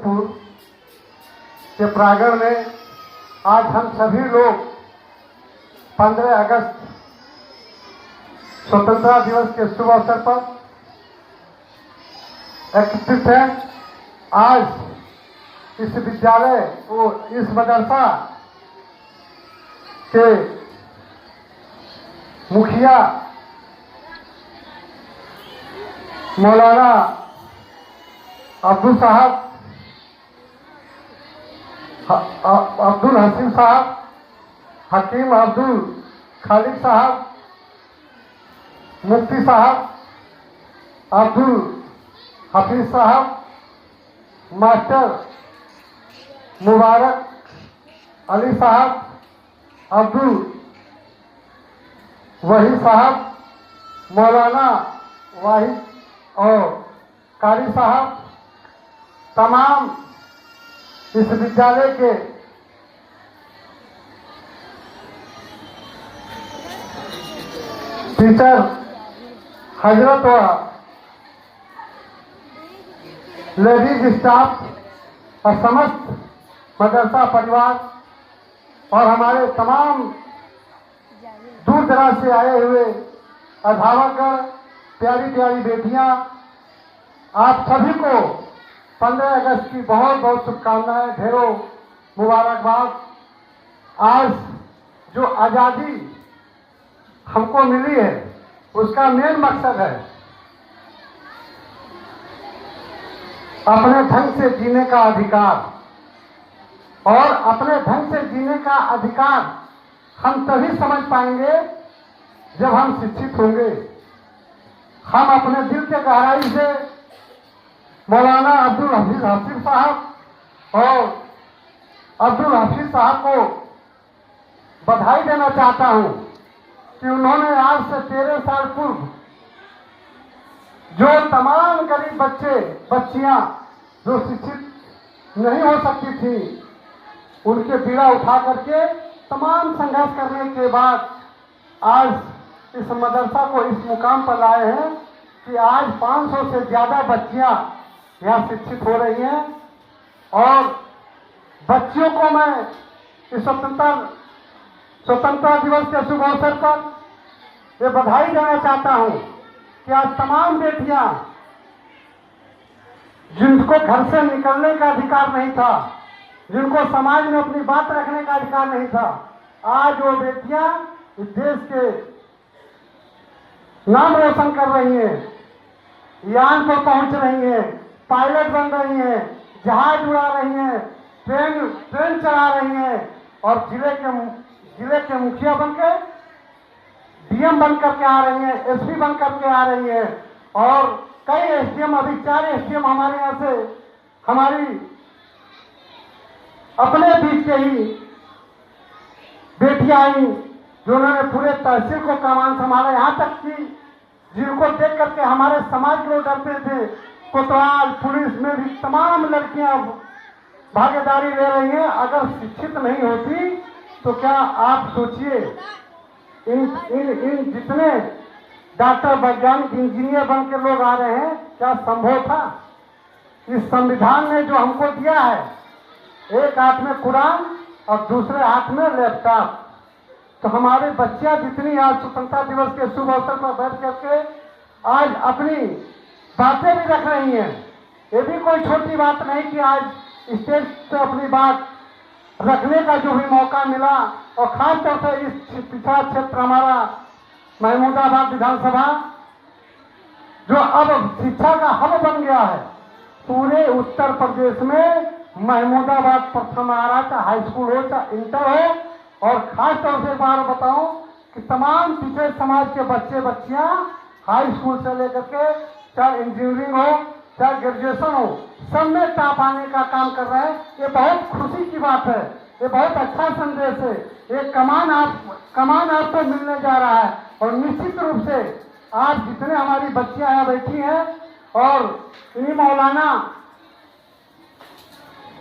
School के प्रांगण में आज हम सभी लोग 15 अगस्त स्वतंत्रता दिवस के शुभ अवसर पर एकत्रित हैं। आज इस विद्यालय को, इस मदरसा के मुखिया मौलाना अब्दुल हसीम साहब, हकीम अब्दुल खालिक साहब, मुफ्ती साहब, अब्दुल हफीज साहब, मास्टर मुबारक अली साहब, अब्दुल वही साहब, मौलाना वाहिद और कारी साहब, तमाम इस विद्यालय के टीचर हजरत व लेडीज स्टाफ और समस्त मदरसा परिवार और हमारे तमाम दूर दराज से आए हुए अध्यापक, प्यारी प्यारी बेटियां, आप सभी को 15 अगस्त की बहुत बहुत शुभकामनाएं, ढेरों मुबारकबाद। आज जो आज़ादी हमको मिली है उसका मेन मकसद है अपने ढंग से जीने का अधिकार, और अपने ढंग से जीने का अधिकार हम तभी समझ पाएंगे जब हम शिक्षित होंगे। हम अपने दिल के गहराई से मौलाना अब्दुल हफीज साहब और अब्दुल हफीज साहब को बधाई देना चाहता हूं कि उन्होंने आज से 13 साल पूर्व जो तमाम गरीब बच्चे बच्चियां जो शिक्षित नहीं हो सकती थी, उनके बीड़ा उठा करके तमाम संघर्ष करने के बाद आज इस मदरसा को इस मुकाम पर लाए हैं कि आज 500 से ज्यादा बच्चियां यहाँ शिक्षित हो रही हैं। और बच्चियों को मैं इस स्वतंत्रता दिवस के शुभ अवसर पर ये बधाई देना चाहता हूं कि आज तमाम बेटियां जिनको घर से निकलने का अधिकार नहीं था, जिनको समाज में अपनी बात रखने का अधिकार नहीं था, आज वो बेटियां इस देश के नाम रोशन कर रही हैं, यान पर पहुंच रही हैं, पायलट बन रही हैं, जहाज उड़ा रही हैं, ट्रेन चला रही हैं, और जिले के मुखिया बनकर डीएम बन करके आ रही हैं, एसपी बन करके आ रही हैं, और कई एसडीएम, अभी 4 एसडीएम हमारे यहाँ से हमारी अपने बीच के ही बेटियां आई जिन्होंने पूरे तहसील को कमान संभाला। यहाँ तक कि जिनको देख करके हमारे समाज के लोग डरते थे, कोतवाल पुलिस में भी तमाम लड़कियां भागीदारी ले रही हैं। अगर शिक्षित नहीं होती तो क्या आप सोचिए इन जितने डॉक्टर, वैज्ञानिक, इंजीनियर बन के लोग आ रहे हैं, क्या संभव था? इस संविधान ने जो हमको दिया है, एक हाथ में कुरान और दूसरे हाथ में लैपटॉप, तो हमारे बच्चियां जितनी आज स्वतंत्रता दिवस के शुभ अवसर पर बैठ करके आज अपनी बातें भी रख रही हैं। ये भी कोई छोटी बात नहीं कि आज स्टेज पे अपनी बात रखने का जो भी मौका मिला, और खासतौर से इस पिछड़ा क्षेत्र हमारा महमूदाबाद विधानसभा जो अब शिक्षा का हब बन गया है, पूरे उत्तर प्रदेश में महमूदाबाद प्रथम आ रहा, चाहे हाई स्कूल हो चाहे इंटर हो। और खास तौर से बार बताऊं कि तमाम पिछड़े समाज के बच्चे बच्चियां हाई स्कूल से लेकर के चाहे इंजीनियरिंग हो चाहे ग्रेजुएशन हो, सब में टॉप आने का काम कर रहे हैं। ये बहुत खुशी की बात है, ये बहुत अच्छा संदेश है। ये कमान आपको मिलने जा रहा है, और निश्चित रूप से आज जितने हमारी बच्चियां यहाँ बैठी हैं और इन्हीं मौलाना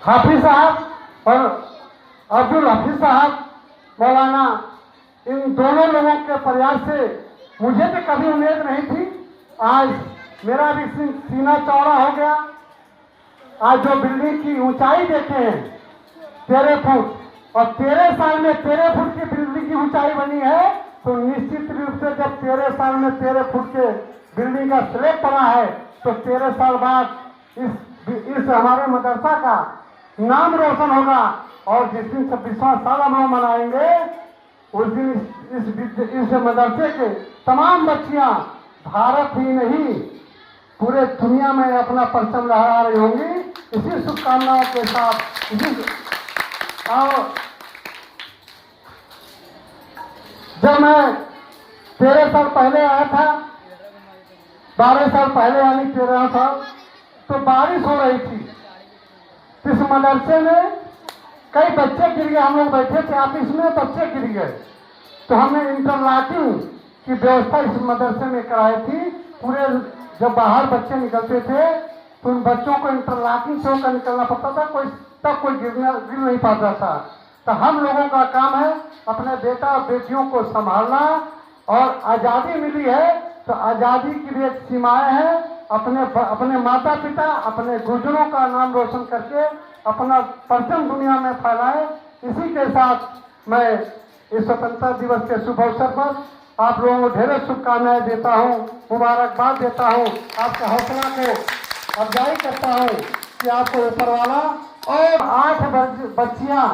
हाफिज साहब और अब्दुल हफीज साहब, मौलाना, इन दोनों लोगों के प्रयास से मुझे भी कभी उम्मीद नहीं थी। आज मेरा भी सीना चौड़ा हो गया आज जो बिल्डिंग की ऊंचाई देखे हैं 13 फुट, और 13 साल में 13 फुट की बिल्डिंग की ऊंचाई बनी है, तो निश्चित रूप से जब 13 साल में 13 फुट के बिल्डिंग का स्लैब पड़ा है, तो 13 साल बाद इस हमारे मदरसा का नाम रोशन होगा। और जिस दिन 26वां साल हम लोग मनाएंगे, उस दिन इस मदरसे के तमाम बच्चियां भारत ही नहीं पूरे दुनिया में अपना परचम लहरा रही होंगी। इसी शुभकामनाओं के साथ जब मैं 13 साल पहले आया था, 12 साल पहले यानी 13 साल, तो बारिश हो रही थी। इस मदरसे में कई बच्चे गिर गए। हम लोग बैठे थे ऑफिस में, बच्चे गिर गए, तो हमने इंटरलॉकिंग की व्यवस्था इस मदरसे में कराई थी। पूरे जब बाहर बच्चे निकलते थे तो उन बच्चों को इंटरलॉकिंग से होकर निकलना पड़ता था, तब कोई गिर नहीं पाता था। तो हम लोगों का काम है अपने बेटा और बेटियों को संभालना। और आज़ादी मिली है तो आज़ादी की भी एक सीमाएं हैं। अपने माता पिता, अपने गुरुजनों का नाम रोशन करके अपना परचम दुनिया में फैलाएं। इसी के साथ मैं इस स्वतंत्रता दिवस के शुभ अवसर पर आप लोगों को ढेरों शुभकामनाएं देता हूं, मुबारकबाद देता हूं, आपके हौसला को अफजाई करता हूं कि आपको ऊपर वाला। और 8 बच्चियां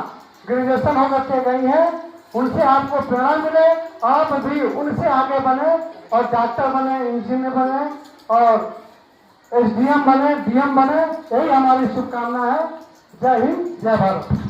ग्रेजुएशन होकर के गई हैं, उनसे आपको प्रेरणा मिले, आप भी उनसे आगे बने और डॉक्टर बने, इंजीनियर बने और SDM बने, DM बने। यही हमारी शुभकामना है। जय हिंद, जय भारत।